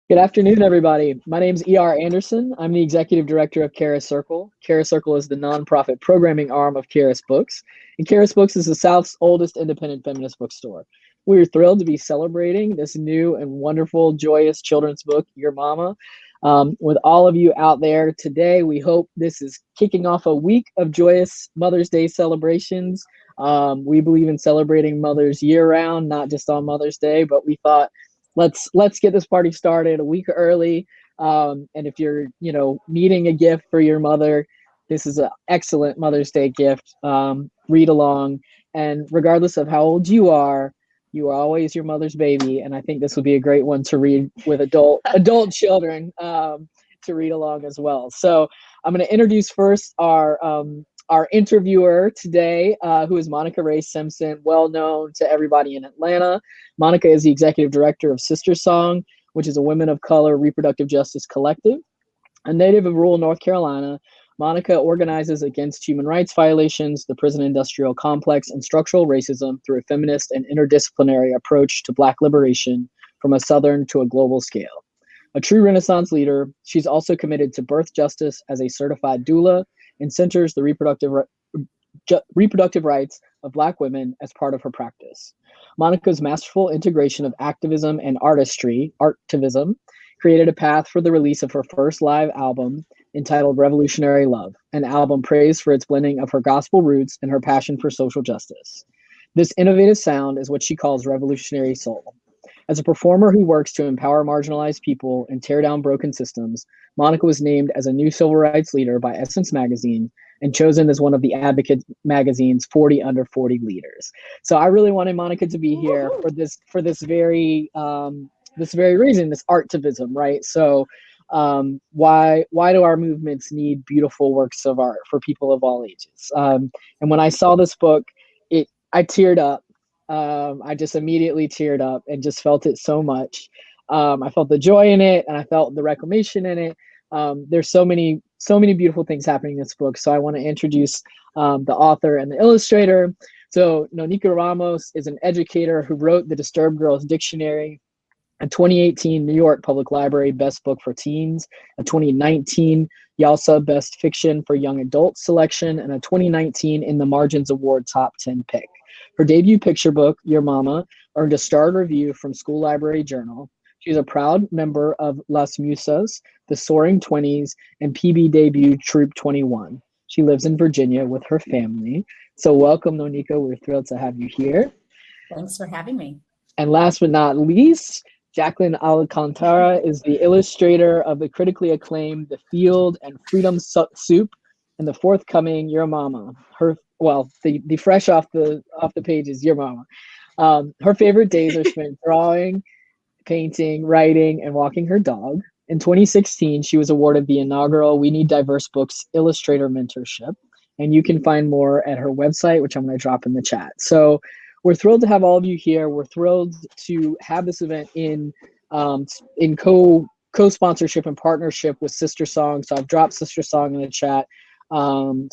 Good afternoon, everybody. My name is E.R. Anderson. I'm the executive director of Charis Circle. Charis Circle is the nonprofit programming arm of Charis Books, and Charis Books is the South's oldest independent feminist bookstore. We're thrilled to be celebrating this new and wonderful, joyous children's book, Your Mama, with all of you out there today. We hope this is kicking off a week of joyous Mother's Day celebrations. We believe in celebrating mothers year-round, not just on Mother's Day, but we thought, let's get this party started a week early. And if you're, needing a gift for your mother, this is an excellent Mother's Day gift. Read along, and regardless of how old you are always your mother's baby. And I think this would be a great one to read with adult children, to read along as well. So I'm going to introduce first our interviewer today, who is Monica Ray Simpson, well known to everybody in Atlanta. Monica is the executive director of Sister Song, which is a women of color reproductive justice collective. A native of rural North Carolina, Monica organizes against human rights violations, the prison industrial complex, and structural racism through a feminist and interdisciplinary approach to Black liberation from a Southern to a global scale. A true Renaissance leader, she's also committed to birth justice as a certified doula and centers the reproductive rights of Black women as part of her practice. Monica's masterful integration of activism and artivism, created a path for the release of her first live album entitled Revolutionary Love, an album praised for its blending of her gospel roots and her passion for social justice. This innovative sound is what she calls revolutionary soul. As a performer who works to empower marginalized people and tear down broken systems, Monica was named as a new civil rights leader by Essence magazine and chosen as one of the Advocate magazine's 40 under 40 leaders. So I really wanted Monica to be here for this very reason, this artivism, right? So why do our movements need beautiful works of art for people of all ages? And when I saw this book, I teared up. I just immediately teared up and just felt it so much. I felt the joy in it, and I felt the reclamation in it. There's so many beautiful things happening in this book. So I want to introduce the author and the illustrator. So NoNieqa Ramos is an educator who wrote the Disturbed Girls Dictionary, a 2018 New York Public Library Best Book for Teens, a 2019 YALSA Best Fiction for Young Adults selection, and a 2019 In the Margins Award Top 10 pick. Her debut picture book, Your Mama, earned a starred review from School Library Journal. She's a proud member of Las Musas, the Soaring 20s, and PB debut Troop 21. She lives in Virginia with her family. So welcome, NoNieqa. We're thrilled to have you here. Thanks for having me. And last but not least, Jacqueline Alcantara is the illustrator of the critically acclaimed The Field and Freedom Soup and the forthcoming Your Mama. The fresh off the pages, Your Mama. Her favorite days are spent drawing, painting, writing, and walking her dog. In 2016, she was awarded the inaugural We Need Diverse Books Illustrator Mentorship, and you can find more at her website, which I'm going to drop in the chat. So we're thrilled to have all of you here. We're thrilled to have this event in co-sponsorship and partnership with Sister Song. So I've dropped Sister Song in the chat.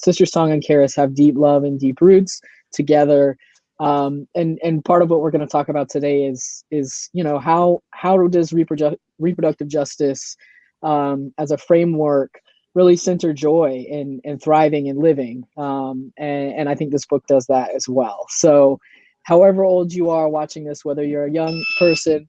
Sister Song and Charis have deep love and deep roots together. And part of what we're going to talk about today is how does reproductive justice as a framework really center joy in thriving and living. And I think this book does that as well. So however old you are watching this, whether you're a young person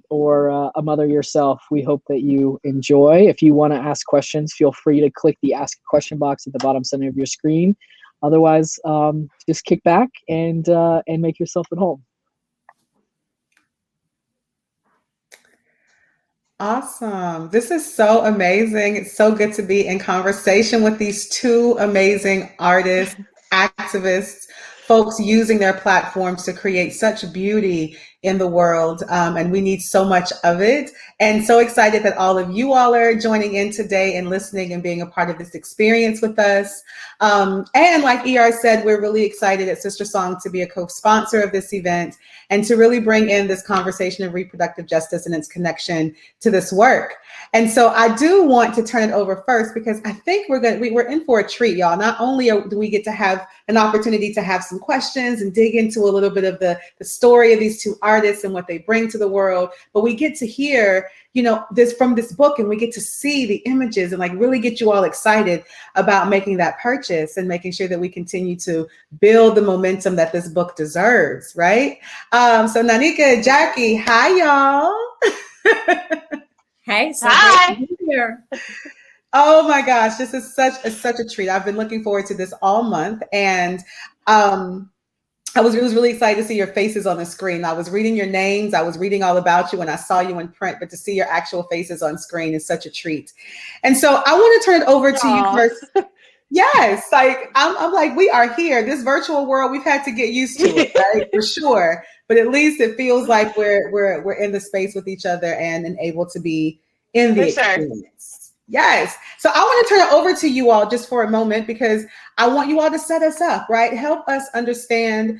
or a mother yourself, we hope that you enjoy. If you want to ask questions, feel free to click the Ask a Question box at the bottom center of your screen. Otherwise, just kick back and make yourself at home. Awesome. This is so amazing. It's so good to be in conversation with these two amazing artists, activists, folks using their platforms to create such beauty in the world. And we need so much of it. And so excited that all of you all are joining in today and listening and being a part of this experience with us. And like ER said, we're really excited at Sister Song to be a co-sponsor of this event and to really bring in this conversation of reproductive justice and its connection to this work. And so I do want to turn it over first because I think we're in for a treat, y'all. Not only do we get to have an opportunity to have some questions and dig into a little bit of the story of these two artists, artists and what they bring to the world, but we get to hear, you know, this from this book, and we get to see the images and like really get you all excited about making that purchase and making sure that we continue to build the momentum that this book deserves, right? So NoNieqa, Jackie, hi y'all. Hey, so Hi. great to be here. Oh my gosh, this is such a treat. I've been looking forward to this all month, and it was really excited to see your faces on the screen. I was reading your names, I was reading all about you when I saw you in print, but to see your actual faces on screen is such a treat. And so I want to turn it over to you first. Yes, like I'm like, we are here. This virtual world, we've had to get used to it, right? For sure. But at least it feels like we're in the space with each other and able to be in the experience. Yes. So I want to turn it over to you all just for a moment, because I want you all to set us up, right? Help us understand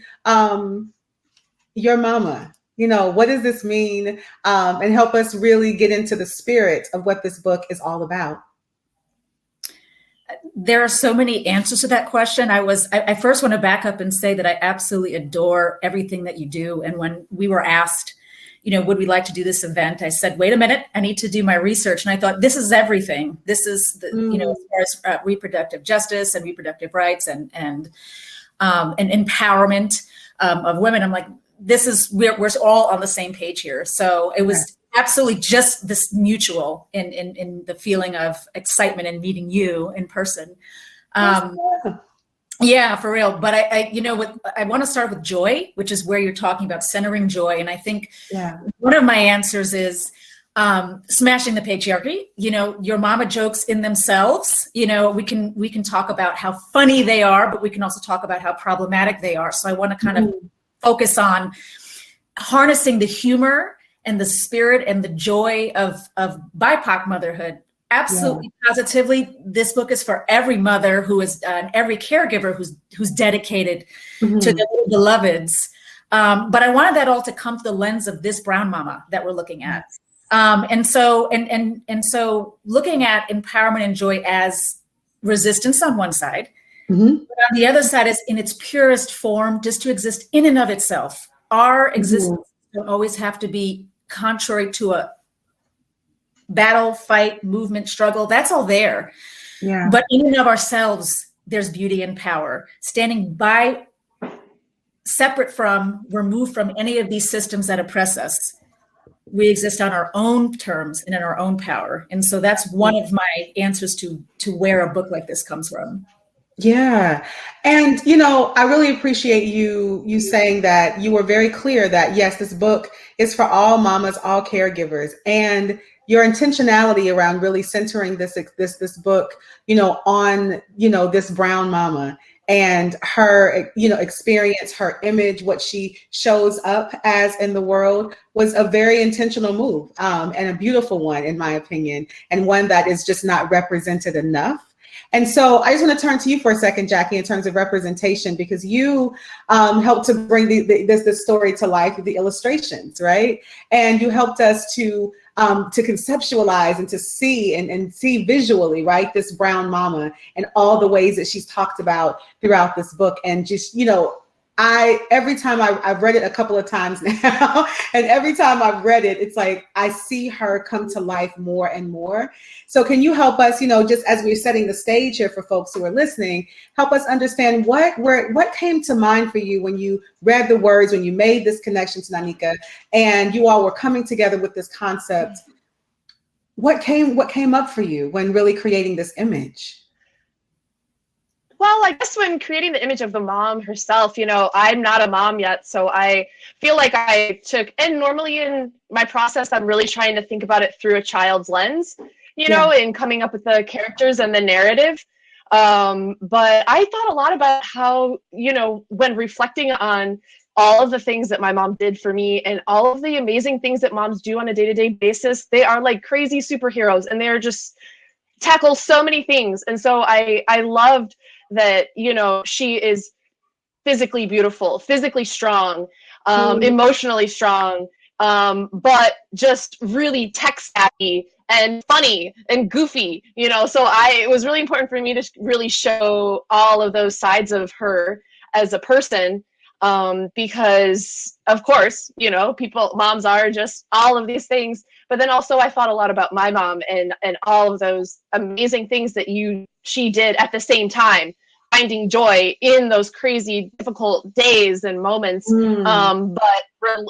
your mama. You know, what does this mean? And help us really get into the spirit of what this book is all about. There are so many answers to that question. I first want to back up and say that I absolutely adore everything that you do. And when we were asked, you know, would we like to do this event? I said, wait a minute, I need to do my research. And I thought, this is everything. This is, you know, as far as reproductive justice and reproductive rights and empowerment of women. I'm like, this is, we're all on the same page here. So it was absolutely just this mutual in the feeling of excitement and meeting you in person. Yeah, for real. But I you know, I want to start with joy, which is where you're talking about centering joy. And I think one of my answers is smashing the patriarchy. You know, your mama jokes in themselves. You know, we can talk about how funny they are, but we can also talk about how problematic they are. So I want to kind of focus on harnessing the humor and the spirit and the joy of BIPOC motherhood. Absolutely, positively, this book is for every mother who is every caregiver who's dedicated to their little beloveds. But I wanted that all to come through the lens of this brown mama that we're looking at. And so looking at empowerment and joy as resistance on one side, but on the other side is in its purest form, just to exist in and of itself. Our existence don't always have to be contrary to a battle, fight, movement, struggle. That's all there. Yeah. But in and of ourselves, there's beauty and power. Standing by, separate from, removed from any of these systems that oppress us. We exist on our own terms and in our own power. And so that's one of my answers to where a book like this comes from. Yeah. And, you know, I really appreciate you saying that you were very clear that, yes, this book is for all mamas, all caregivers, and your intentionality around really centering this book, you know, on, you know, this brown mama and her, you know, experience, her image, what she shows up as in the world was a very intentional move, and a beautiful one, in my opinion, and one that is just not represented enough. And so I just want to turn to you for a second, Jackie, in terms of representation, because you helped to bring this story to life with the illustrations, right? And you helped us to conceptualize and to see and see visually, right, this brown mama and all the ways that she's talked about throughout this book. And just, you know, every time I've read it a couple of times now, and every time I've read it, it's like I see her come to life more and more. So can you help us, you know, just as we're setting the stage here for folks who are listening, help us understand what came to mind for you when you read the words, when you made this connection to NoNieqa, and you all were coming together with this concept? What came up for you when really creating this image? Well, I guess when creating the image of the mom herself, you know, I'm not a mom yet, so I feel like and normally in my process, I'm really trying to think about it through a child's lens, you know, and coming up with the characters and the narrative. But I thought a lot about how, you know, when reflecting on all of the things that my mom did for me and all of the amazing things that moms do on a day-to-day basis, they are like crazy superheroes, and they're just tackle so many things. And so I loved that, you know, she is physically beautiful, physically strong, emotionally strong, but just really tech savvy and funny and goofy, you know. So it was really important for me to really show all of those sides of her as a person. because of course, you know, moms are just all of these things. But then also I thought a lot about my mom and all of those amazing things that she did at the same time, finding joy in those crazy, difficult days and moments, but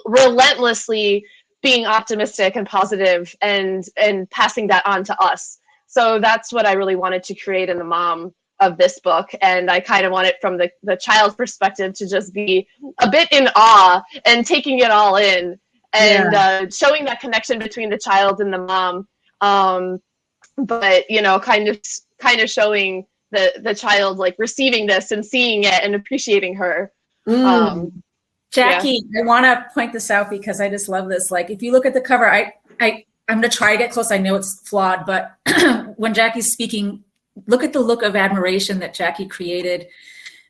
relentlessly being optimistic and positive and passing that on to us. So that's what I really wanted to create in the mom of this book. And I kind of want it from the child's perspective to just be a bit in awe and taking it all in and showing that connection between the child and the mom. But, you know, kind of showing the child like receiving this and seeing it and appreciating her. Jackie, I want to point this out because I just love this. Like, if you look at the cover, I'm going to try to get close. I know it's flawed, but when Jackie's speaking, look at the look of admiration that Jackie created.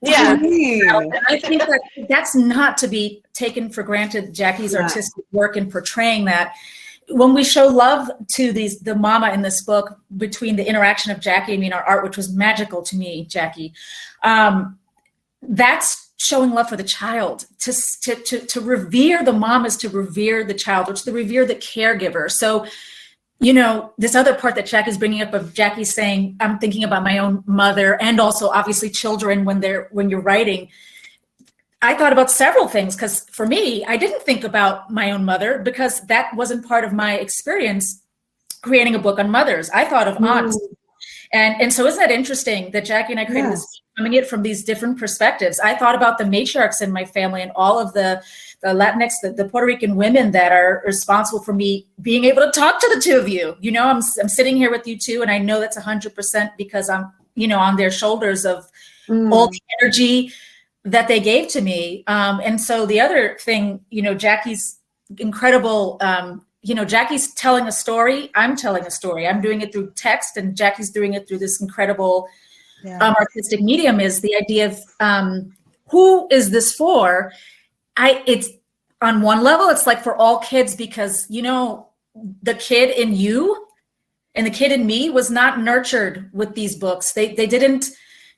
Yeah. And I think that's not to be taken for granted, Jackie's artistic work in portraying that. When we show love to the mama in this book, between the interaction of Jackie and me in our art, which was magical to me, Jackie, that's showing love for the child. To revere the mom is to revere the child, or to revere the caregiver. So, you know, this other part that Jackie's bringing up of Jackie saying, I'm thinking about my own mother, and also obviously children when you're writing. I thought about several things, because for me, I didn't think about my own mother because that wasn't part of my experience creating a book on mothers. I thought of aunts. And so isn't that interesting that Jackie and I created this, coming at from these different perspectives. I thought about the matriarchs in my family and all of the Latinx, the Puerto Rican women that are responsible for me being able to talk to the two of you. You know, I'm sitting here with you two, and I know that's 100% because I'm, you know, on their shoulders of all the energy that they gave to me. And so the other thing, you know, Jackie's incredible, you know, Jackie's telling a story. I'm telling a story. I'm doing it through text, and Jackie's doing it through this incredible artistic medium. Is the idea of who is this for? It's on one level, it's like for all kids, because, you know, the kid in you and the kid in me was not nurtured with these books. They didn't.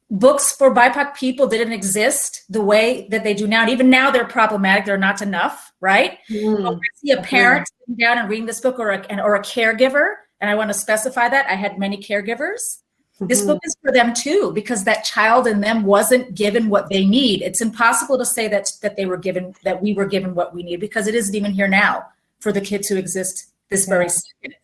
Books for BIPOC people didn't exist the way that they do now. And even now they're problematic. They're not enough, right? But when I see a parent sitting down and reading this book, or a caregiver, and I want to specify that I had many caregivers. This book is for them too, because that child in them wasn't given what they need. It's impossible to say that we were given what we need, because it isn't even here now for the kids who exist this very second,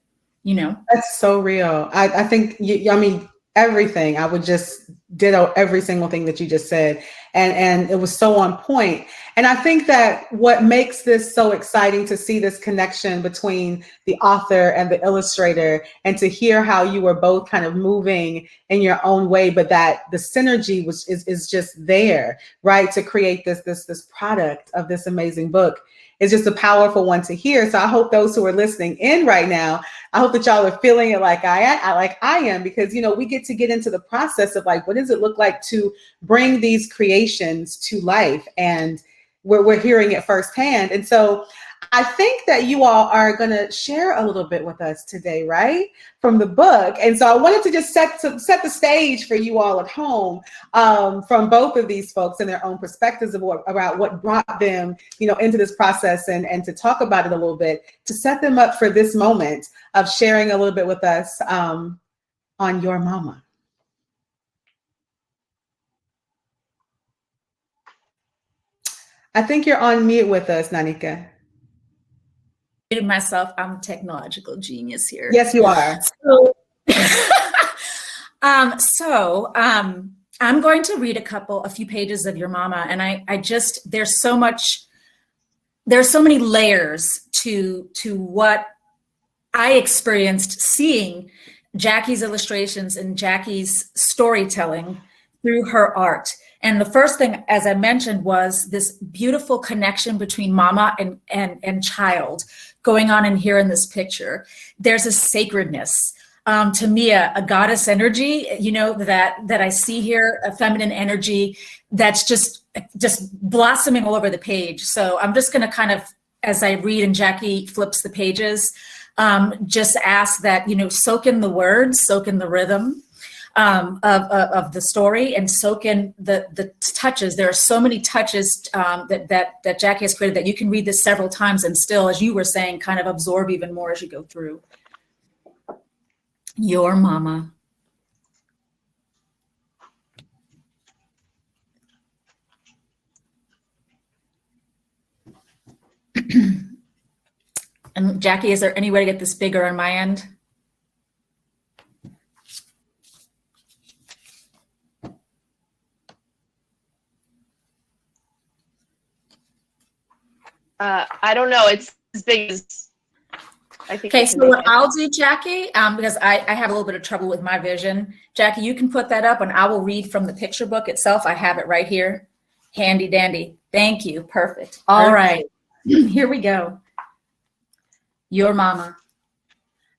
you know? That's so real. I think, I mean, everything. I would just ditto every single thing that you just said. And it was so on point. And I think that what makes this so exciting to see this connection between the author and the illustrator, and to hear how you were both kind of moving in your own way, but that the synergy is just there, right? To create this product of this amazing book. It's just a powerful one to hear. So I hope those who are listening in right now, I hope that y'all are feeling it like I am, because, you know, we get into the process of like, what does it look like to bring these creations to life? And we're hearing it firsthand. And so I think that you all are going to share a little bit with us today, right, from the book. And so I wanted to just set the stage for you all at home, from both of these folks and their own perspectives about what brought them, you know, into this process, and to talk about it a little bit, to set them up for this moment of sharing a little bit with us on Your Mama. I think you're on mute with us, NoNieqa. Myself, I'm a technological genius here. Yes, you are. So, I'm going to read a few pages of Your Mama, and I just, there's so many layers to what I experienced seeing Jackie's illustrations and Jackie's storytelling through her art. And the first thing, as I mentioned, was this beautiful connection between mama and child going on in here in this picture. There's a sacredness, to me, a goddess energy, you know, that I see here, a feminine energy that's just blossoming all over the page. So I'm just going to kind of, as I read and Jackie flips the pages, just ask that, you know, soak in the words, soak in the rhythm. of the story and soak in the touches. There are so many touches that Jackie has created that you can read this several times and still, as you were saying, kind of absorb even more as you go through. Your mama. And Jackie, is there any way to get this bigger on my end? I don't know. It's as big as I think. Okay, so what I'll do, Jackie, because I have a little bit of trouble with my vision. Jackie, you can put that up and I will read from the picture book itself. I have it right here. Handy dandy. Thank you. Perfect. All right. Here we go. Your mama.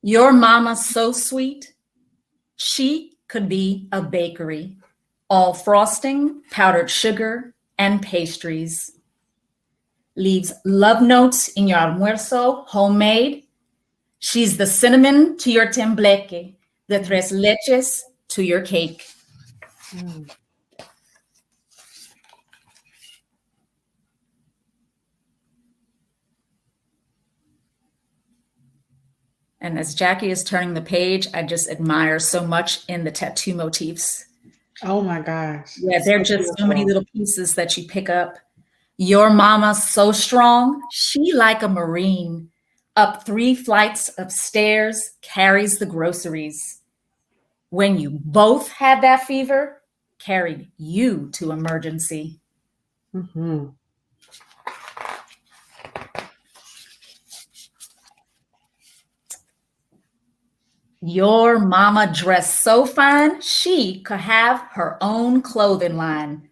Your mama's so sweet. She could be a bakery. All frosting, powdered sugar, and pastries. Leaves love notes in your almuerzo, homemade. She's the cinnamon to your tembleque, the tres leches to your cake. And as Jackie is turning the page, I just admire so much in the tattoo motifs. Oh my gosh. Yeah, they're just so many little pieces that you pick up. Your mama's so strong, she like a Marine. Up 3 flights of stairs, carries the groceries. When you both had that fever, carried you to emergency. Mm-hmm. Your mama dressed so fine, she could have her own clothing line.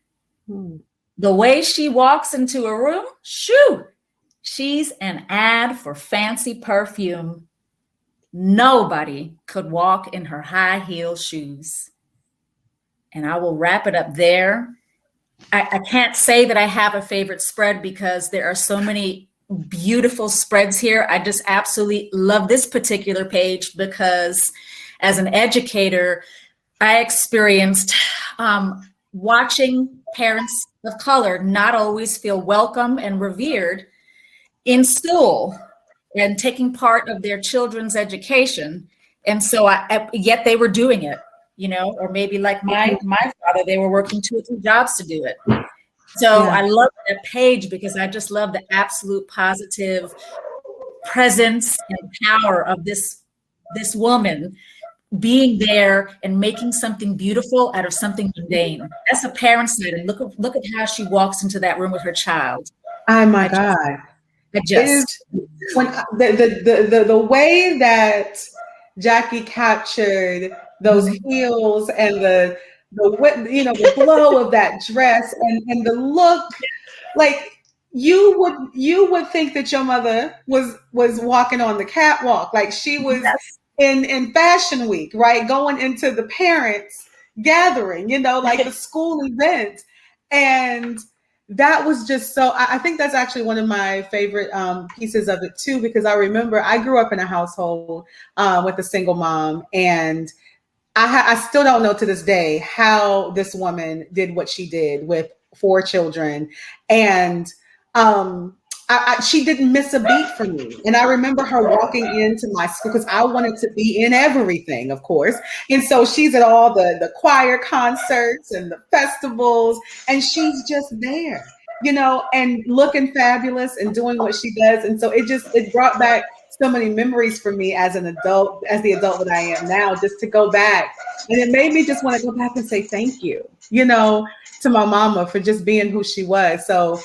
The way she walks into a room, shoo, she's an ad for fancy perfume. Nobody could walk in her high heel shoes. And I will wrap it up there. I can't say that I have a favorite spread because there are so many beautiful spreads here. I just absolutely love this particular page because as an educator, I experienced watching parents of color not always feel welcome and revered in school and taking part of their children's education. And so yet they were doing it, you know, or maybe like my father, they were working 2 or 3 jobs to do it. So I love that page because I just love the absolute positive presence and power of this woman being there and making something beautiful out of something mundane. That's a parent's night. And look at how she walks into that room with her child. Oh my God. When the way that Jackie captured those heels and the glow of that dress and the look, like you would think that your mother was walking on the catwalk, like she was in fashion week, right? Going into the parents gathering, like the school event. And that was just so, I think that's actually one of my favorite pieces of it too, because I remember I grew up in a household with a single mom, and I still don't know to this day how this woman did what she did with 4 children. And she didn't miss a beat for me. And I remember her walking into my school because I wanted to be in everything, of course. And so she's at all the choir concerts and the festivals, and she's just there, and looking fabulous and doing what she does. And so it brought back so many memories for me as an adult, as the adult that I am now, just to go back. And it made me just want to go back and say thank you, to my mama for just being who she was. So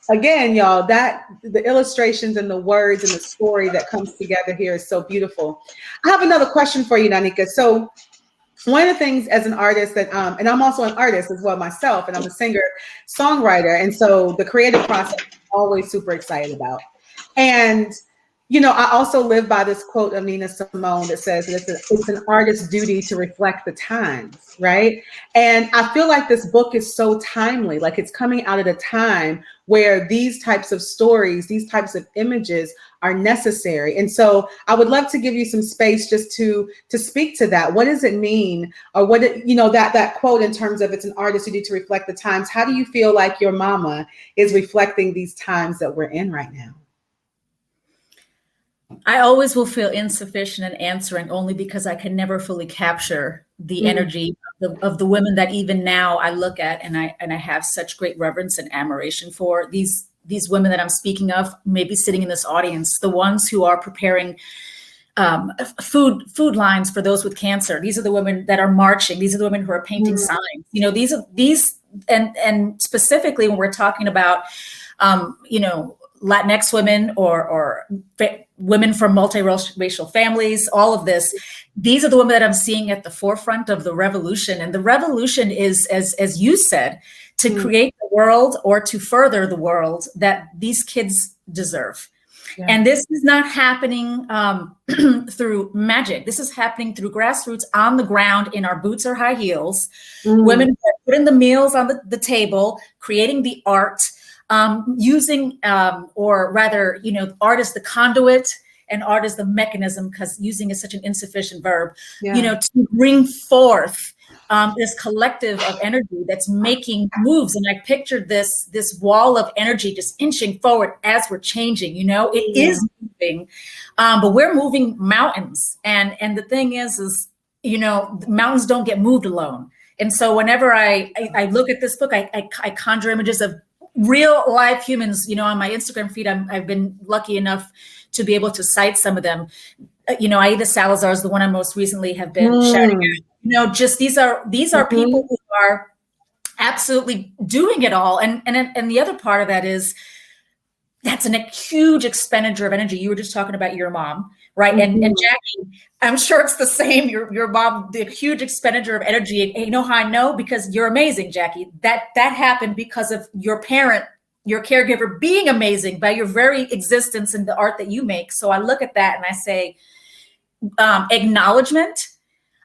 again, y'all, that the illustrations and the words and the story that comes together here is so beautiful. I have another question for you, NoNieqa. So one of the things as an artist that, and I'm also an artist as well myself, and I'm a singer, songwriter. And so the creative process I'm always super excited about. And You know, I also live by this quote of Nina Simone that says that it's an artist's duty to reflect the times, right? And I feel like this book is so timely, like it's coming out at a time where these types of stories, these types of images are necessary. And so I would love to give you some space just to speak to that. What does it mean? Or what, that quote in terms of it's an artist's duty to reflect the times. How do you feel like your mama is reflecting these times that we're in right now? I always will feel insufficient in answering only because I can never fully capture the energy of the women that even now I look at and I have such great reverence and admiration for. These women that I'm speaking of, maybe sitting in this audience, the ones who are preparing food lines for those with cancer. These are the women that are marching. These are the women who are painting signs. You know, these and specifically when we're talking about Latinx women or women from multiracial families, all of this, these are the women that I'm seeing at the forefront of the revolution. And the revolution is, as you said, to create the world or to further the world that these kids deserve. Yeah. And this is not happening through magic. This is happening through grassroots on the ground in our boots or high heels. Women are putting the meals on the table, creating the art, using, or rather, art is the conduit and art is the mechanism, because using is such an insufficient verb, to bring forth this collective of energy that's making moves. And I pictured this wall of energy just inching forward as we're changing, it is moving, but we're moving mountains. And the thing is, mountains don't get moved alone. And so whenever I look at this book, I conjure images of real life humans. On my Instagram feed, I've been lucky enough to be able to cite some of them. Aida Salazar is the one I most recently have been shouting at. Just these are people who are absolutely doing it all. And the other part of that is that's a huge expenditure of energy. You were just talking about your mom, right? And Jackie, I'm sure it's the same. Your mom, the huge expenditure of energy. And you know how I know? Because you're amazing, Jackie. That happened because of your parent, your caregiver being amazing by your very existence and the art that you make. So I look at that and I say, acknowledgement,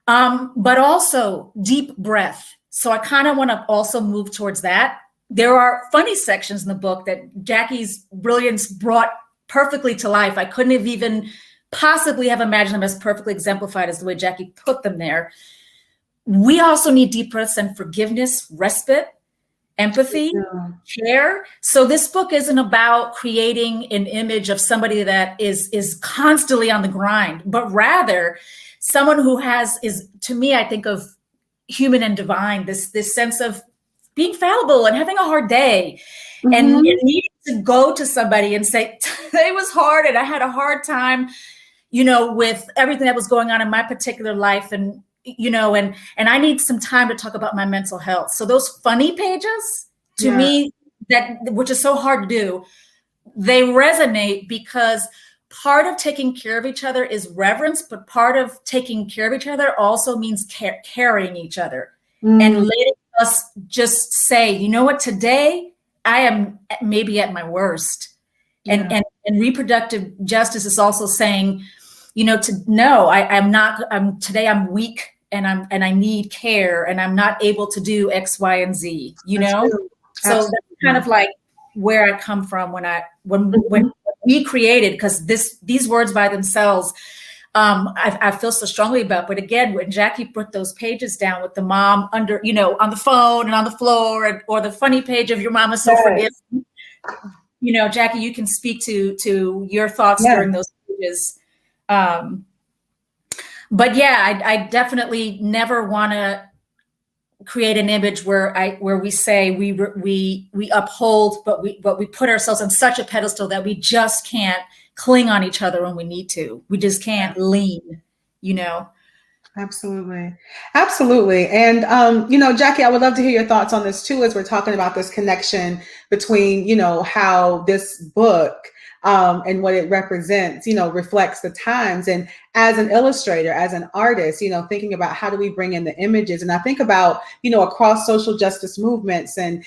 but also deep breath. So I kind of want to also move towards that. There are funny sections in the book that Jackie's brilliance brought perfectly to life. I couldn't have even possibly have imagined them as perfectly exemplified as the way Jackie put them there. We also need deep breaths and forgiveness, respite, empathy, care. So this book isn't about creating an image of somebody that is constantly on the grind, but rather someone who is to me, I think of human and divine, this sense of being fallible and having a hard day and needing to go to somebody and say, it was hard and I had a hard time, with everything that was going on in my particular life. And I need some time to talk about my mental health. So those funny pages to me, which is so hard to do, they resonate because part of taking care of each other is reverence, but part of taking care of each other also means carrying each other and letting us just say, you know what, today I am maybe at my worst. And reproductive justice is also saying, today I'm weak and I need care and I'm not able to do X, Y, and Z, So that's kind of like where I come from when we created, because these words by themselves, I feel so strongly about. But again, when Jackie put those pages down with the mom under, on the phone and on the floor, or the funny page of your mama so forgiving, Jackie, you can speak to your thoughts during those pages. But yeah, I definitely never want to create an image where we say we uphold, but we put ourselves on such a pedestal that we just can't cling on each other when we need to. We just can't lean, Absolutely. And, Jackie, I would love to hear your thoughts on this too, as we're talking about this connection between, how this book and what it represents, reflects the times. And as an illustrator, as an artist, thinking about how do we bring in the images. And I think about, across social justice movements and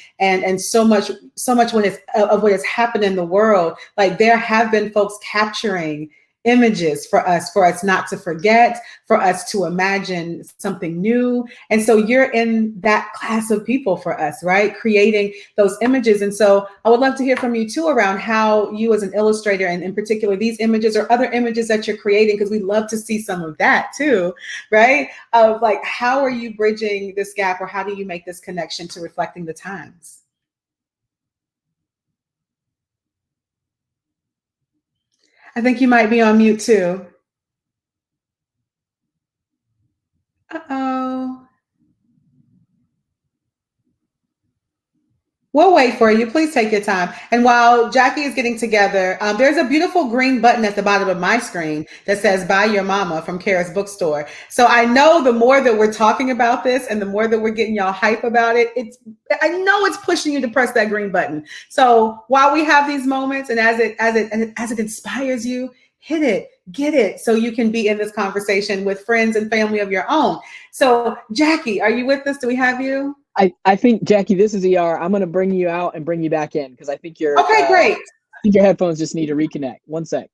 so much when it's of what has happened in the world, like there have been folks capturing images for us not to forget, for us to imagine something new. And so you're in that class of people for us, right? Creating those images. And so I would love to hear from you too around how you as an illustrator, and in particular these images or other images that you're creating, because we'd love to see some of that too, right? Of like, how are you bridging this gap, or how do you make this connection to reflecting the times? I think you might be on mute too. Uh-oh. We'll wait for you. Please take your time. And while Jackie is getting together, there's a beautiful green button at the bottom of my screen that says "Buy Your Mama" from Charis Bookstore. So I know the more that we're talking about this and the more that we're getting y'all hype about it, I know it's pushing you to press that green button. So while we have these moments, and as it inspires you, hit it, get it, so you can be in this conversation with friends and family of your own. So Jackie, are you with us? Do we have you? I think, Jackie, this is ER. I'm going to bring you out and bring you back in because I think you're okay. Great. I think your headphones just need to reconnect. One sec.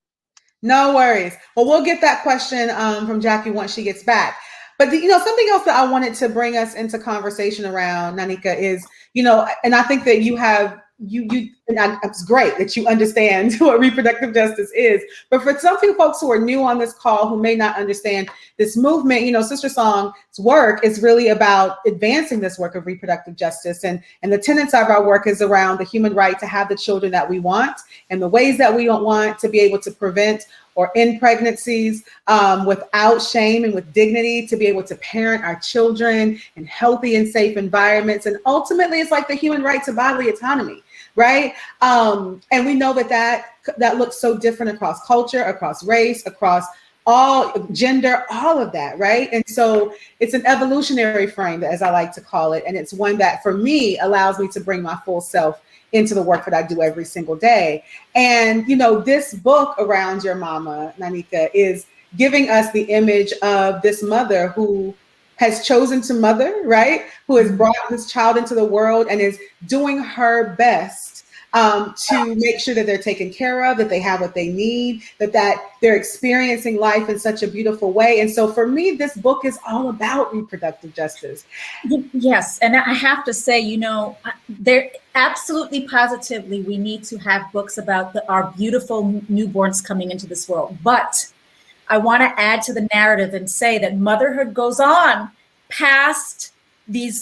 No worries. Well, we'll get that question from Jackie once she gets back. But something else that I wanted to bring us into conversation around, NoNieqa, is and I think that you have and it's great that you understand what reproductive justice is. But for some folks who are new on this call, who may not understand this movement, Sister Song's work is really about advancing this work of reproductive justice. And the tenets of our work is around the human right to have the children that we want and the ways that we don't want, to be able to prevent or end pregnancies without shame and with dignity, to be able to parent our children in healthy and safe environments. And ultimately, it's like the human right to bodily autonomy, right? And we know that looks so different across culture, across race, across all gender, all of that, right? And so it's an evolutionary frame, as I like to call it. And it's one that, for me, allows me to bring my full self into the work that I do every single day. And, this book around your mama, NoNieqa, is giving us the image of this mother who has chosen to mother, right? Who has brought this child into the world and is doing her best to make sure that they're taken care of, that they have what they need, that they're experiencing life in such a beautiful way. And so for me, this book is all about reproductive justice. Yes. And I have to say, there absolutely positively, we need to have books about our beautiful newborns coming into this world. But I want to add to the narrative and say that motherhood goes on past the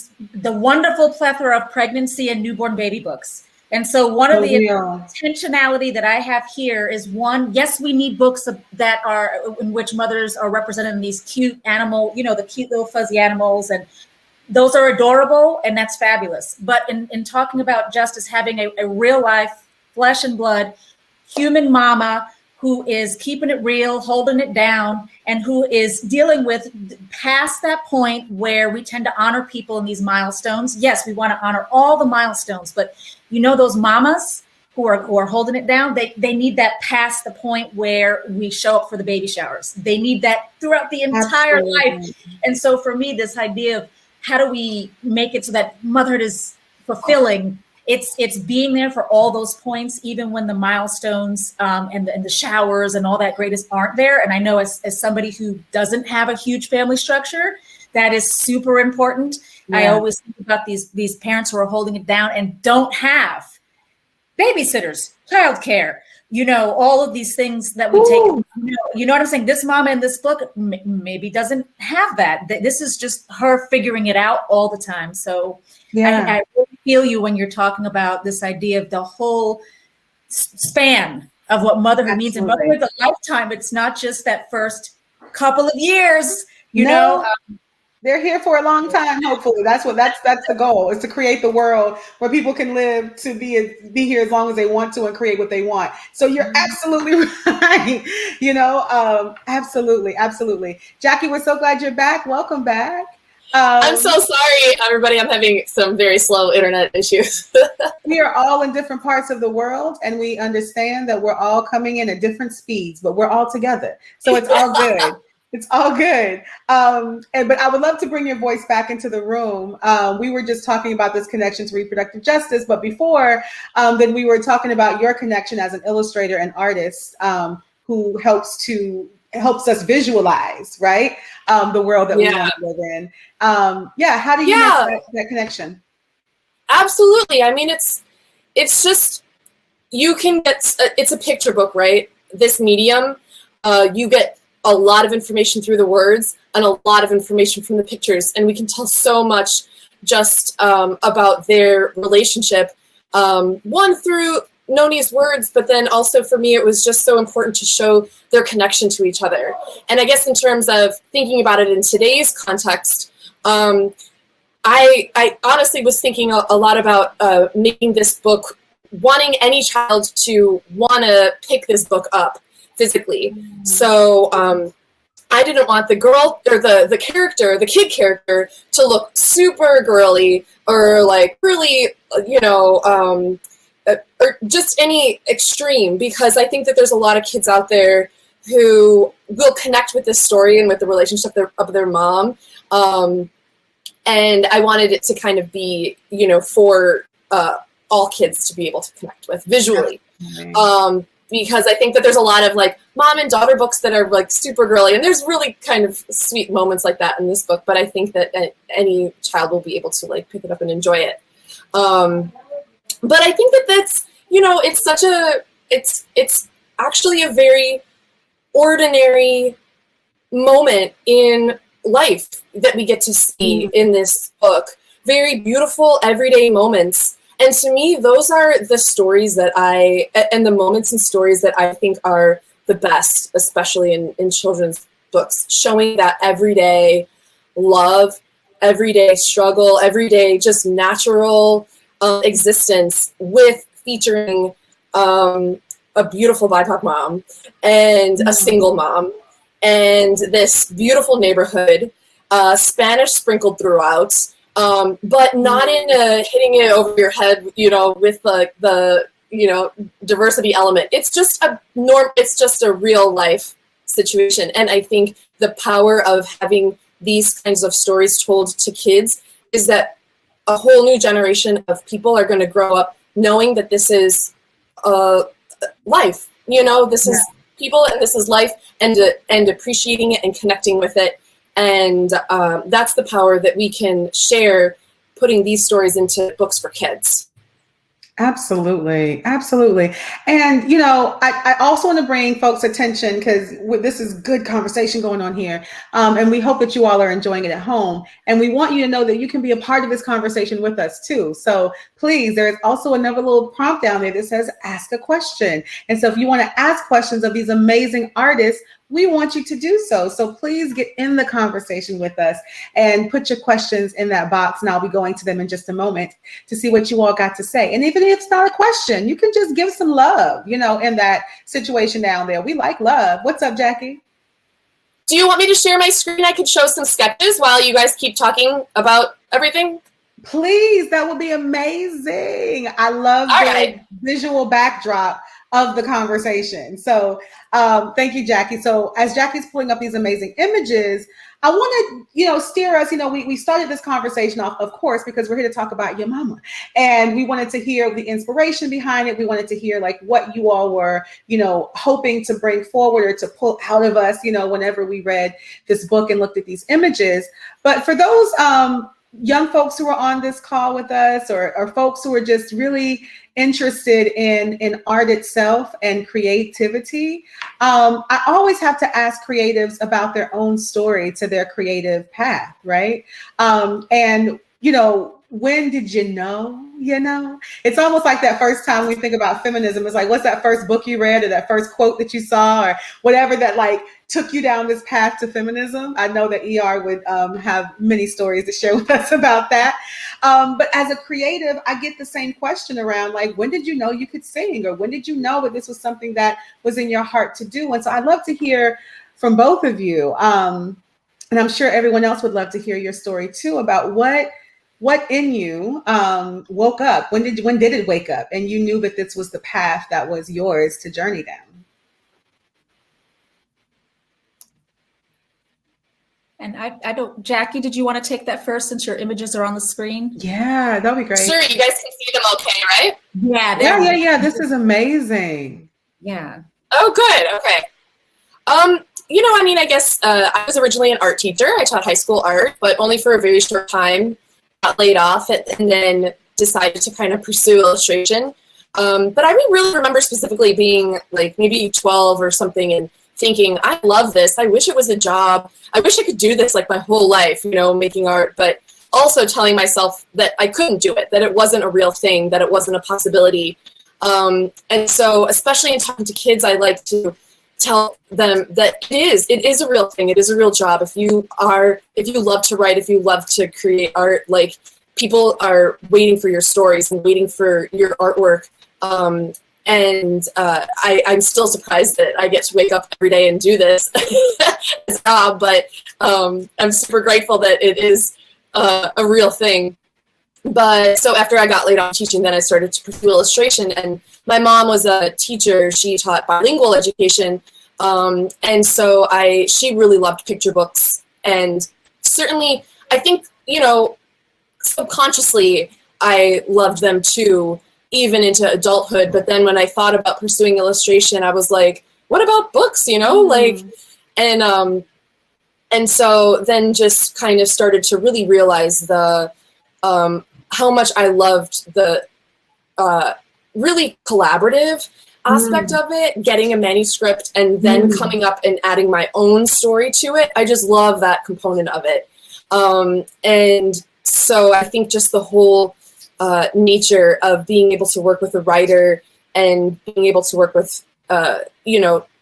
wonderful plethora of pregnancy and newborn baby books. And so one of the intentionality that I have here is, one, yes, we need books that are in which mothers are represented in these cute animal, the cute little fuzzy animals, and those are adorable, and that's fabulous. But in talking about justice, having a real life, flesh and blood, human mama who is keeping it real, holding it down, and who is dealing with past that point where we tend to honor people in these milestones. Yes, we want to honor all the milestones, but those mamas who are holding it down, they need that past the point where we show up for the baby showers. They need that throughout the entire life. And so for me, this idea of how do we make it so that motherhood is fulfilling? It's being there for all those points, even when the milestones and the showers and all that greatness aren't there. And I know as somebody who doesn't have a huge family structure, that is super important. Yeah. I always think about these parents who are holding it down and don't have babysitters, childcare, all of these things that we take. You know what I'm saying? This mama in this book maybe doesn't have that. This is just her figuring it out all the time. So yeah. I really feel you when you're talking about this idea of the whole span of what motherhood means. And motherhood's a lifetime. It's not just that first couple of years, you know. They're here for a long time, hopefully. That's the goal, is to create the world where people can live to be here as long as they want to and create what they want. So you're absolutely right. Absolutely. Jackie, we're so glad you're back. Welcome back. I'm so sorry, everybody. I'm having some very slow internet issues. We are all in different parts of the world, and we understand that we're all coming in at different speeds, but we're all together. So it's all good. It's all good. But I would love to bring your voice back into the room. We were just talking about this connection to reproductive justice, but before then we were talking about your connection as an illustrator and artist who helps us visualize, right? The world that we want to live in. How do you make that connection? Absolutely. I mean, it's just, you can get, it's a picture book, right? This medium, you get a lot of information through the words and a lot of information from the pictures. And we can tell so much just about their relationship. One through NoNie's words, but then also for me, it was just so important to show their connection to each other. And I guess in terms of thinking about it in today's context, I honestly was thinking a lot about making this book, wanting any child to want to pick this book up physically. So I didn't want the girl or the character, the kid character, to look super girly or like really, or just any extreme, because I think that there's a lot of kids out there who will connect with this story and with the relationship of their mom. And I wanted it to kind of be, for all kids to be able to connect with visually. Because I think that there's a lot of like mom and daughter books that are like super girly, and there's really kind of sweet moments like that in this book, but I think that any child will be able to like pick it up and enjoy it. But I think that that's, it's actually a very ordinary moment in life that we get to see in this book. Very beautiful everyday moments. And to me, those are the stories and the moments and stories that I think are the best, especially in children's books, showing that everyday love, everyday struggle, everyday just natural existence, with featuring a beautiful BIPOC mom and a single mom and this beautiful neighborhood, Spanish sprinkled throughout, but not in hitting it over your head, with the diversity element. It's just a real life situation. And I think the power of having these kinds of stories told to kids is that a whole new generation of people are going to grow up knowing that this is life. This is people and this is life, and appreciating it and connecting with it. And that's the power that we can share, putting these stories into books for kids. Absolutely. Absolutely. And, I also want to bring folks' attention, because this is good conversation going on here. And we hope that you all are enjoying it at home. And we want you to know that you can be a part of this conversation with us too. So please, there's also another little prompt down there that says, ask a question. And so if you want to ask questions of these amazing artists, we want you to do so. So please get in the conversation with us and put your questions in that box. And I'll be going to them in just a moment to see what you all got to say. And even if it's not a question, you can just give some love, in that situation down there. We like love. What's up, Jackie? Do you want me to share my screen? I could show some sketches while you guys keep talking about everything. Please, that would be amazing. I love the visual backdrop of the conversation. So thank you, Jackie. So as Jackie's pulling up these amazing images, I want to, steer us, we started this conversation off, of course, because we're here to talk about your mama. And we wanted to hear the inspiration behind it. We wanted to hear like what you all were, hoping to bring forward or to pull out of us, whenever we read this book and looked at these images. But for those young folks who are on this call with us, or folks who are just really interested in art itself and creativity, I always have to ask creatives about their own story to their creative path, right? And when did you know? It's almost like that first time we think about feminism. It's like, what's that first book you read, or that first quote that you saw, or whatever that like took you down this path to feminism? I know that ER would have many stories to share with us about that. But as a creative, I get the same question around like, when did you know you could sing? Or when did you know that this was something that was in your heart to do? And so I'd love to hear from both of you. And I'm sure everyone else would love to hear your story too about what in you woke up. When did it wake up and you knew that this was the path that was yours to journey down? And I don't, Jackie, did you want to take that first since your images are on the screen? Yeah, that'd be great. Sure, you guys can see them okay, right? Yeah. This is amazing. Yeah. Oh, good. Okay. I guess I was originally an art teacher. I taught high school art, but only for a very short time. Got laid off and then decided to kind of pursue illustration. But I really remember specifically being like maybe 12 or something and thinking, I love this. I wish it was a job. I wish I could do this like my whole life, making art, but also telling myself that I couldn't do it, that it wasn't a real thing, that it wasn't a possibility. And so, especially in talking to kids, I like to tell them that it is a real thing. It is a real job. If you love to write, if you love to create art, like people are waiting for your stories and waiting for your artwork. I'm still surprised that I get to wake up every day and do this as a job, but I'm super grateful that it is a real thing. But so after I got laid off teaching, then I started to pursue illustration. And my mom was a teacher. She taught bilingual education. And so she really loved picture books. And certainly, I think, subconsciously, I loved them too, even into adulthood. But then when I thought about pursuing illustration, I was like, what about books, and so then just kind of started to really realize how much I loved the really collaborative aspect of it, getting a manuscript and then coming up and adding my own story to it. I just love that component of it. And so I think just the whole nature of being able to work with a writer and being able to work with,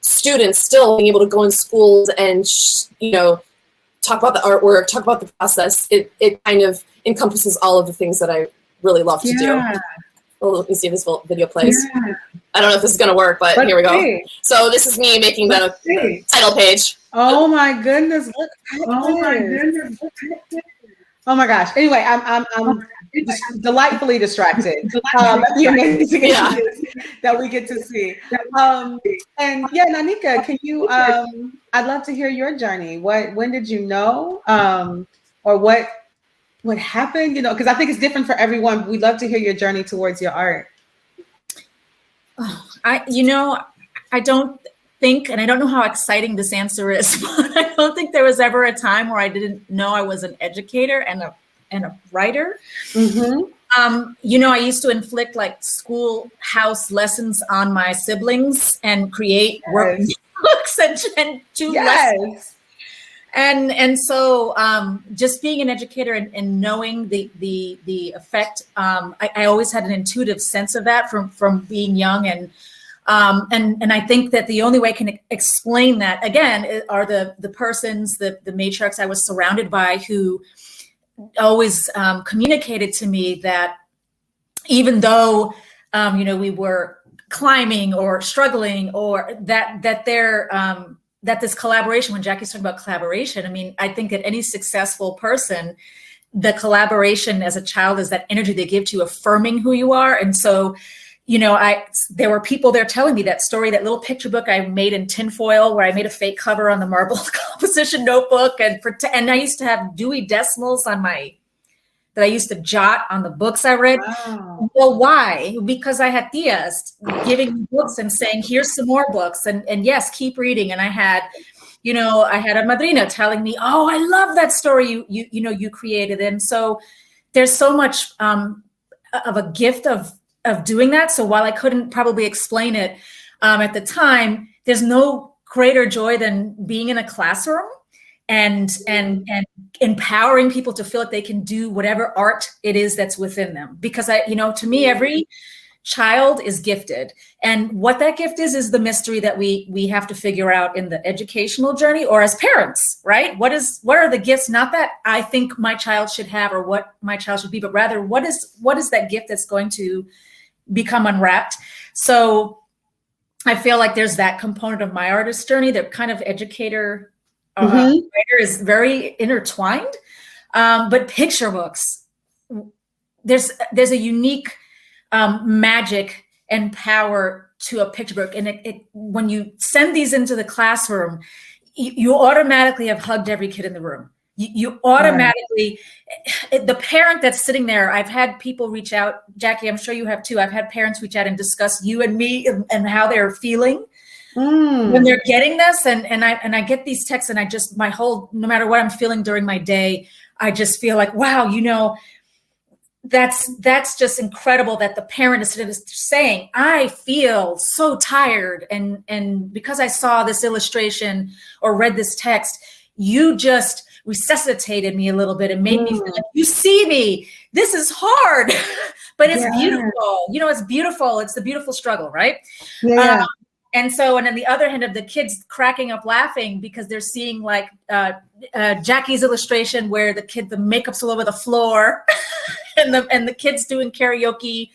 students still being able to go in schools and, talk about the artwork, talk about the process. It kind of encompasses all of the things that I really love to do. Well, let me see if this video plays. Yeah. I don't know if this is going to work, but here we go. So this is me making the title page. Oh my goodness. Look at this. Oh my gosh. Anyway, I'm delightfully distracted. The amazing that we get to see. And yeah, NoNieqa, can you, I'd love to hear your journey. When did you know, or what happened, because I think it's different for everyone. We'd love to hear your journey towards your art. I don't think, and I don't know how exciting this answer is, but I don't think there was ever a time where I didn't know I was an educator and a writer. I used to inflict like schoolhouse lessons on my siblings and create workbooks and do lessons. And so just being an educator and knowing the effect, I always had an intuitive sense of that from being young. And I think that the only way I can explain that, again, are the persons, the matriarchs I was surrounded by, who always communicated to me that even though, we were climbing or struggling, or that this collaboration, when Jackie's talking about collaboration, I mean, I think that any successful person, the collaboration as a child is that energy they give to you, affirming who you are. And so, there were people there telling me that story, that little picture book I made in tinfoil, where I made a fake cover on the marble composition notebook, and I used to have Dewey Decimals that I used to jot on the books I read. Wow. Well, why? Because I had tias giving me books and saying, here's some more books. And yes, keep reading. And I had a madrina telling me, oh, I love that story you created. And so there's so much of a gift of doing that. So while I couldn't probably explain it at the time, there's no greater joy than being in a classroom and empowering people to feel like they can do whatever art it is that's within them. Because to me, every child is gifted. And what that gift is the mystery that we have to figure out in the educational journey, or as parents, right? What are the gifts? Not that I think my child should have or what my child should be, but rather what is that gift that's going to become unwrapped? So I feel like there's that component of my artist journey, the kind of educator writer is very intertwined. But picture books, there's a unique magic and power to a picture book. And when you send these into the classroom, you automatically have hugged every kid in the room. You automatically, the parent that's sitting there, I've had people reach out, Jackie, I'm sure you have too. I've had parents reach out and discuss you and me and how they're feeling when they're getting this. And I get these texts, and no matter what I'm feeling during my day, I just feel like, wow, that's just incredible that the parent is saying, I feel so tired. And because I saw this illustration or read this text, you just resuscitated me a little bit and made me feel like, you see me, this is hard, but it's beautiful. It's beautiful. It's the beautiful struggle, right? Yeah. And on the other hand of the kids cracking up laughing because they're seeing like Jackie's illustration where the makeup's all over the floor and the kids doing karaoke,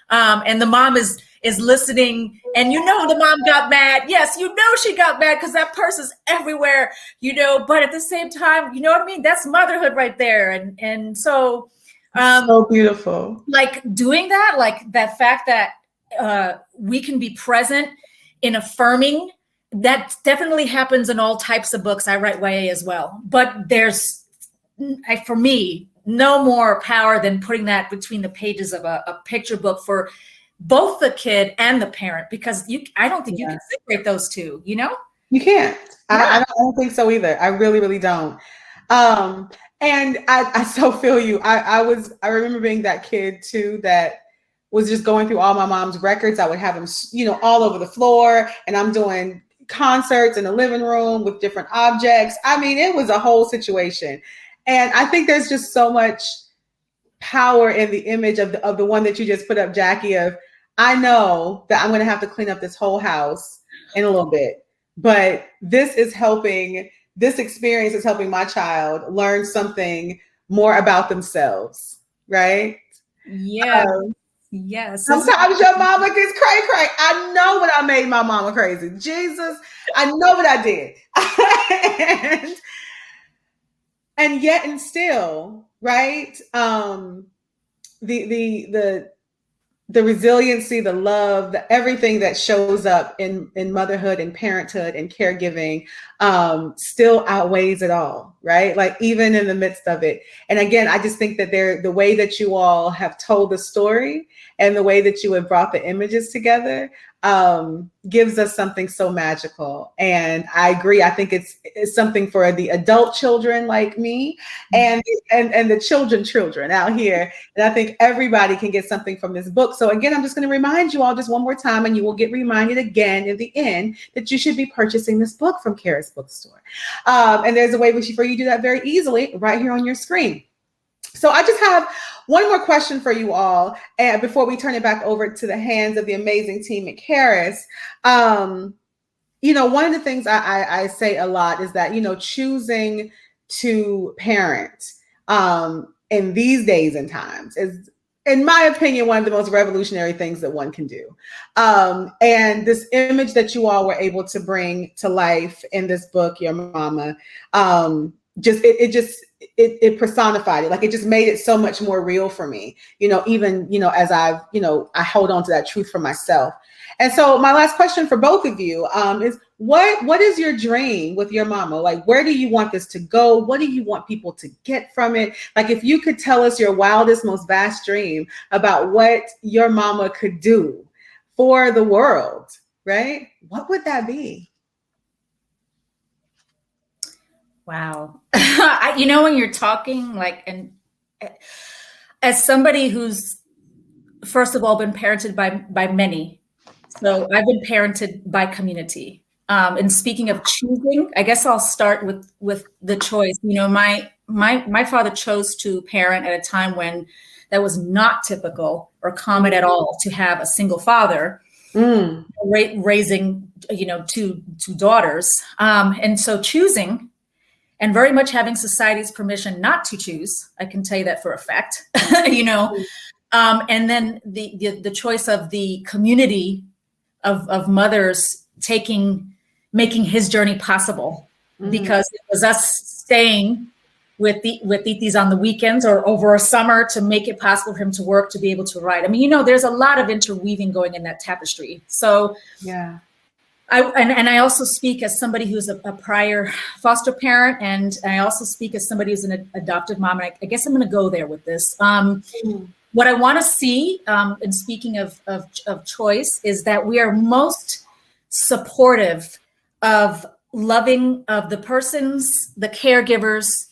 and the mom is listening, and the mom got mad. Yes, she got mad because that purse is everywhere, but at the same time, you know what I mean? That's motherhood right there. And so so beautiful. Like doing that, like that fact that we can be present in affirming, that definitely happens in all types of books. I write YA as well, but there's, for me, no more power than putting that between the pages of a picture book for both the kid and the parent, because I don't think you can separate those two, You can't. I don't think so either. I really, really don't. And I so feel you. I remember being that kid too, that was just going through all my mom's records. I would have them, all over the floor, and I'm doing concerts in the living room with different objects. I mean, it was a whole situation. And I think there's just so much power in the image of the one that you just put up, Jackie, of, I know that I'm going to have to clean up this whole house in a little bit, but this experience is helping my child learn something more about themselves, right? Yeah. Yes. Sometimes your mama gets cray. I know what I made my mama crazy. Jesus, I know what I did. and yet and still, right? The resiliency, the love, everything that shows up in motherhood and parenthood and caregiving still outweighs it all, right? Like even in the midst of it. And again, I just think that the way that you all have told the story and the way that you have brought the images together gives us something so magical. And I agree. I think it's something for the adult children like me and the children out here. And I think everybody can get something from this book. So again, I'm just going to remind you all just one more time, and you will get reminded again in the end that you should be purchasing this book from Charis Bookstore. And there's a way for you to do that very easily right here on your screen. So I just have one more question for you all, and before we turn it back over to the hands of the amazing team at Charis. One of the things I say a lot is that, choosing to parent in these days and times is, in my opinion, one of the most revolutionary things that one can do. And this image that you all were able to bring to life in this book, Your Mama, it personified it. Like it just made it so much more real for me, even, as I hold on to that truth for myself. And so my last question for both of you is what is your dream with Your Mama? Like, where do you want this to go? What do you want people to get from it? Like, if you could tell us your wildest, most vast dream about what Your Mama could do for the world, right? What would that be? Wow. When you're talking, like, and as somebody who's, first of all, been parented by many, so I've been parented by community. And speaking of choosing, I guess I'll start with the choice. My father chose to parent at a time when that was not typical or common at all to have a single father raising, two daughters. And so choosing, and very much having society's permission not to choose, I can tell you that for a fact, and then the choice of the community of mothers making his journey possible. because it was us staying with Itis on the weekends or over a summer to make it possible for him to work, to be able to write. I mean, there's a lot of interweaving going in that tapestry. So yeah. I also speak as somebody who's a prior foster parent, and I also speak as somebody who's an adoptive mom. And I guess I'm going to go there with this. What I want to see, in speaking of choice, is that we are most supportive of loving of the persons, the caregivers,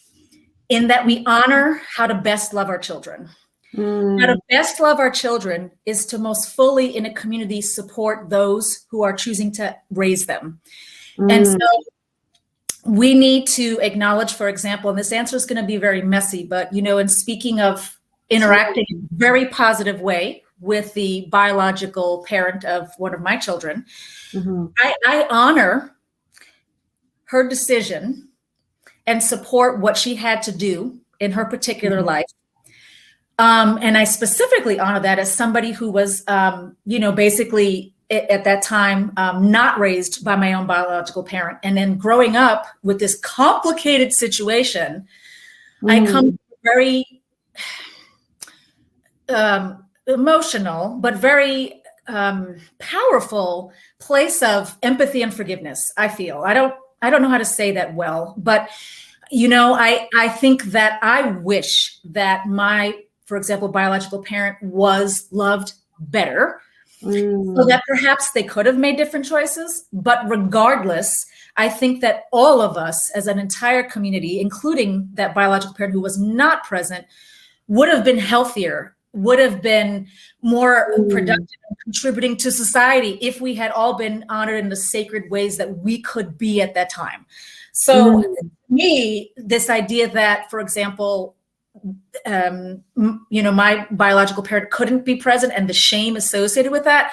in that we honor how to best love our children. How to best love our children is to most fully in a community support those who are choosing to raise them. And so we need to acknowledge, for example, and this answer is going to be very messy, but, in speaking of interacting in a very positive way with the biological parent of one of my children, I honor her decision and support what she had to do in her particular life. And I specifically honor that as somebody who was, basically at that time, not raised by my own biological parent. And then growing up with this complicated situation, I come from a very emotional, but very powerful place of empathy and forgiveness, I feel. I don't know how to say that well, but, I think that I wish that my, for example, biological parent was loved better, so that perhaps they could have made different choices. But regardless, I think that all of us as an entire community, including that biological parent who was not present, would have been healthier, would have been more productive and contributing to society if we had all been honored in the sacred ways that we could be at that time. So to me, this idea that, for example, my biological parent couldn't be present and the shame associated with that,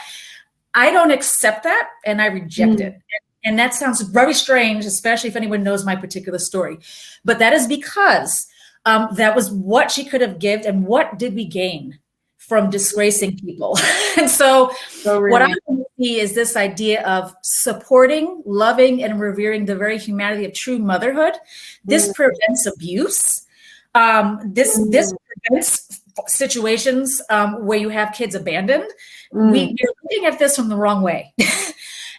I don't accept that and I reject it. And that sounds very strange, especially if anyone knows my particular story. But that is because that was what she could have given, and what did we gain from disgracing people? And so what I want to see is this idea of supporting, loving, and revering the very humanity of true motherhood. This prevents abuse. This prevents situations where you have kids abandoned. We're looking at this from the wrong way.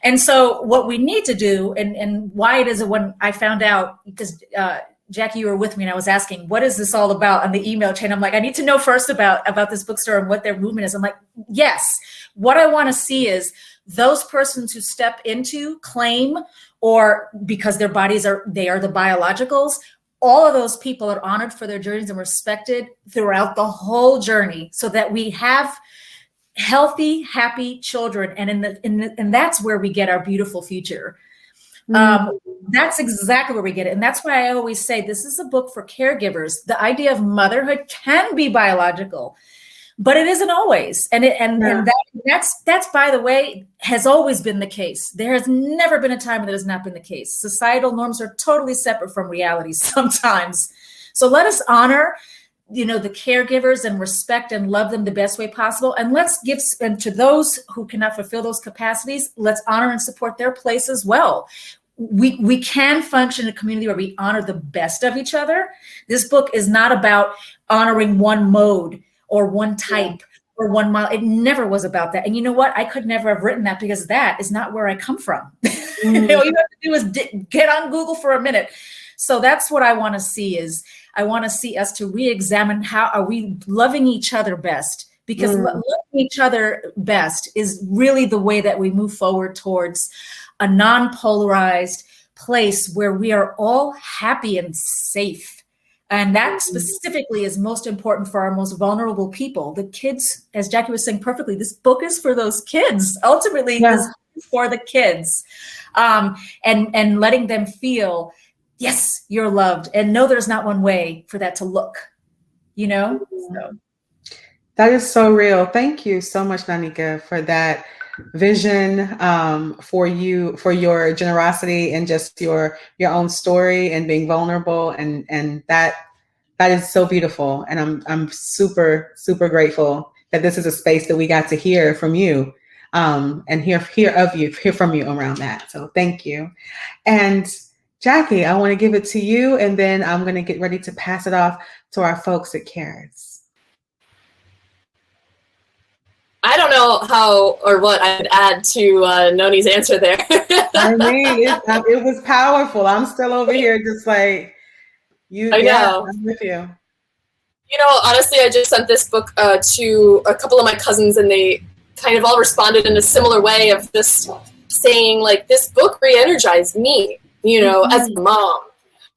And so what we need to do, and why it is when I found out, because Jackie, you were with me and I was asking, what is this all about on the email chain? I'm like, I need to know first about this bookstore and what their movement is. I'm like, yes, what I want to see is those persons who step into, claim, or because their bodies they are the biologicals, all of those people are honored for their journeys and respected throughout the whole journey, so that we have healthy, happy children. And that's where we get our beautiful future. That's exactly where we get it. And that's why I always say this is a book for caregivers. The idea of motherhood can be biological, but it isn't always. And that's, by the way, has always been the case. There has never been a time that has not been the case. Societal norms are totally separate from reality sometimes. So let us honor, the caregivers and respect and love them the best way possible. And let's give, and to those who cannot fulfill those capacities, let's honor and support their place as well. We can function in a community where we honor the best of each other. This book is not about honoring one mode or one type or one model. It never was about that. And you know what? I could never have written that, because that is not where I come from. All you have to do is get on Google for a minute. So that's what I want to see is, I want to see us to re-examine how are we loving each other best, because loving each other best is really the way that we move forward towards a non-polarized place where we are all happy and safe. And that specifically is most important for our most vulnerable people, the kids. As Jackie was saying perfectly, this book is for those kids. Ultimately, this is for the kids, and letting them feel, yes, you're loved, and no, there's not one way for that to look, So. That is so real. Thank you so much, NoNieqa, for that vision, for your generosity and just your own story and being vulnerable, and that is so beautiful. And I'm super, super grateful that this is a space that we got to hear from you, and hear from you around that. So thank you. And Jackie, I want to give it to you, and then I'm going to get ready to pass it off to our folks at Charis. I don't know how or what I would add to Noni's answer there. I mean, it was powerful. I'm still over here just like, you. I know. Yeah, I'm with you. You know, honestly, I just sent this book to a couple of my cousins, and they kind of all responded in a similar way of just saying, like, this book re-energized me, you know, as a mom.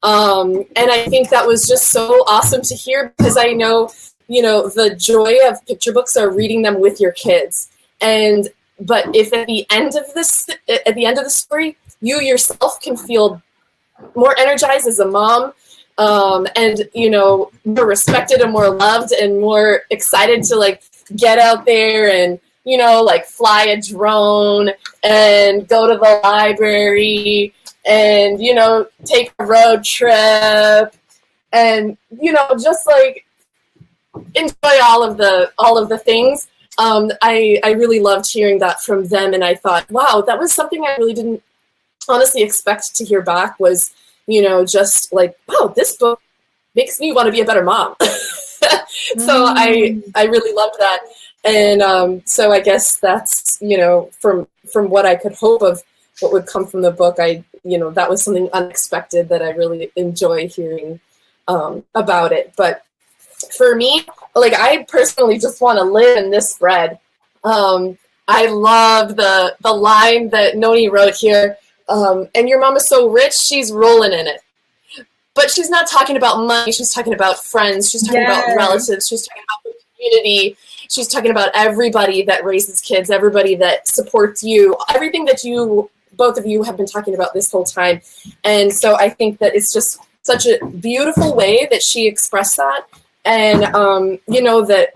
And I think that was just so awesome to hear, because I know, you know, the joy of picture books are reading them with your kids. But if at the end of the story, you yourself can feel more energized as a mom, and, you know, more respected and more loved and more excited to, like, get out there and, you know, like, fly a drone and go to the library and, you know, take a road trip and, you know, just, like, enjoy all of the things. I really loved hearing that from them, and I thought, wow, that was something I really didn't honestly expect to hear back, was, you know, just like, wow, this book makes me want to be a better mom. So I really loved that. And so I guess that's, you know, from what I could hope of what would come from the book, you know, that was something unexpected that I really enjoy hearing about it. But for me, like, I personally just want to live in this bread. I love the line that Noni wrote here. And your mom is so rich, she's rolling in it. But she's not talking about money. She's talking about friends. She's talking about relatives. She's talking about the community. She's talking about everybody that raises kids, everybody that supports you, everything that both of you have been talking about this whole time. And so I think that it's just such a beautiful way that she expressed that. And, you know, that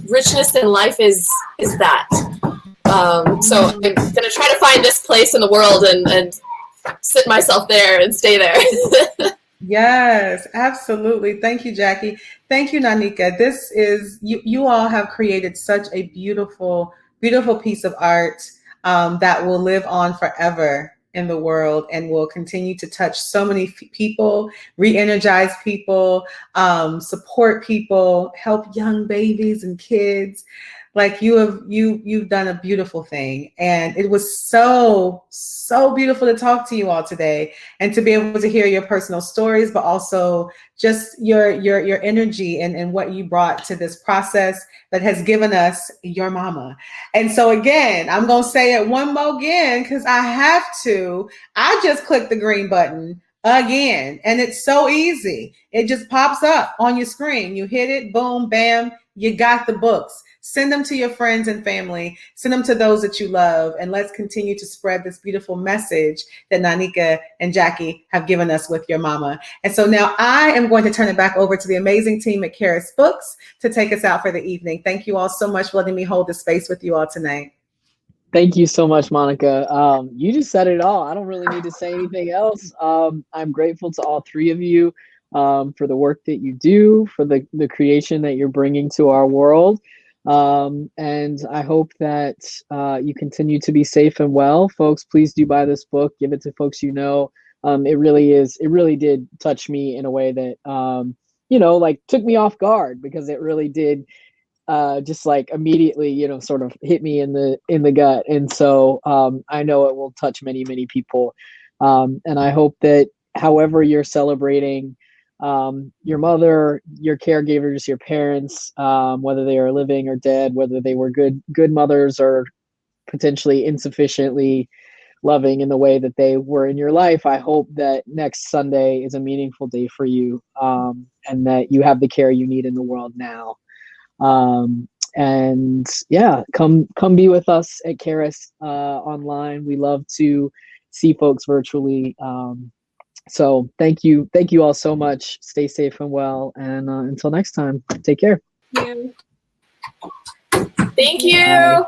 richness in life is that. So I'm going to try to find this place in the world and sit myself there and stay there. Yes, absolutely. Thank you, Jackie. Thank you, NoNieqa. This is, you all have created such a beautiful, beautiful piece of art that will live on forever in the world and will continue to touch so many people, re-energize people, support people, help young babies and kids. Like, you've done a beautiful thing, and it was so beautiful to talk to you all today and to be able to hear your personal stories, but also just your energy and what you brought to this process that has given us your mama. And so again, I'm gonna say it one more again because I have to. I just clicked the green button again, and it's so easy. It just pops up on your screen. You hit it, boom, bam, you got the books. Send them to your friends and family. Send them to those that you love. And let's continue to spread this beautiful message that NoNieqa and Jackie have given us with your mama. And so now I am going to turn it back over to the amazing team at Charis Books to take us out for the evening. Thank you all so much for letting me hold this space with you all tonight. Thank you so much, Monica. You just said it all. I don't really need to say anything else. I'm grateful to all three of you for the work that you do, for the creation that you're bringing to our world. And I hope that you continue to be safe and well. Folks, please do buy this book. Give it to folks you know. It really did touch me in a way that, you know, like, took me off guard, because it really did just, like, immediately, you know, sort of hit me in the gut. And so I know it will touch many, many people. And I hope that however you're celebrating your mother, your caregivers, your parents, whether they are living or dead, whether they were good mothers or potentially insufficiently loving in the way that they were in your life, I hope that next Sunday is a meaningful day for you, and that you have the care you need in the world now. And yeah, come be with us at Charis online. We love to see folks virtually. So thank you all so much. Stay safe and well, and until next time, take care. Thank you.